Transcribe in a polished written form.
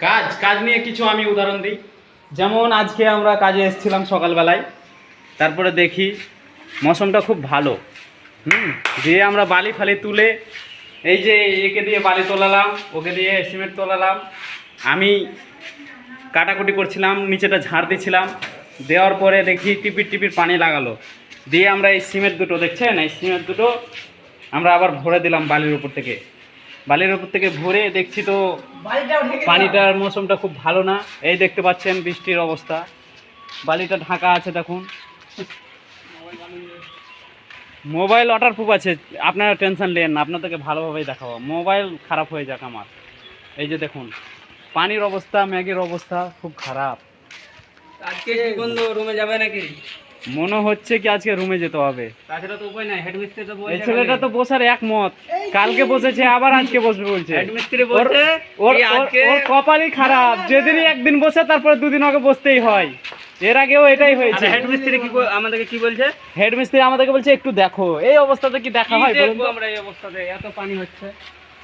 কাজ কাজ নিয়ে কিছু আমি উদাহরণ দিই। যেমন আজকে আমরা কাজে এসেছিলাম সকালবেলায়, তারপরে দেখি মৌসুমটা খুব ভালো। দিয়ে আমরা বালি ফালি তুলে এই যে একে দিয়ে বালি তোলালাম, ওকে দিয়ে সিমেন্ট তোলালাম, আমি কাটাকুটি করছিলাম, নিচেটা ঝাড় দিচ্ছিলাম। দেওয়ার পরে দেখি টিপির টিপির পানি লাগালো। দিয়ে আমরা এই সিমেন্ট দুটো দেখছেন, এই সিমেন্ট দুটো আমরা আবার ভরে দিলাম বালির উপর থেকে। বালির উপর থেকে ভরে দেখছি তো পানিটার মৌসুমটা খুব ভালো না। এই দেখতে পাচ্ছেন বৃষ্টির অবস্থা, বালিটা ঢাকা আছে। দেখুন মোবাইল ওয়াটারপ্রুফ আছে, আপনারা টেনশন নেন না, আপনাদেরকে ভালোভাবেই দেখাবো। মোবাইল খারাপ হয়ে যাক আমার। এই যে দেখুন পানির অবস্থা, ম্যাগের অবস্থা খুব খারাপ। আজকে কি বন্ধু রুমে যাবে নাকি? মনে হচ্ছে কি আজকে রুমে যেতে হবে। তাছাড়া তো উপায় নাই, হেডমিস্ত্রি তো বলছে। এই ছেলেটা তো বসার একমত, কালকে বসেছে আবার আজকে বসবে বলছে। হেডমিস্ত্রি বলছে ওর এই আজকে ওর কপালই খারাপ, যেদিনই একদিন বসে তারপরে দুদিন আগে বসতেই হয়। এর আগেও এটাই হয়েছে। হেডমিস্ত্রি কি আমাদেরকে কি বলছে? হেডমিস্ত্রি আমাদেরকে বলছে একটু দেখো। এই অবস্থাতে কি দেখা হয় বলুন দেখবো তো? আমরা এই অবস্থাতে, এত পানি হচ্ছে।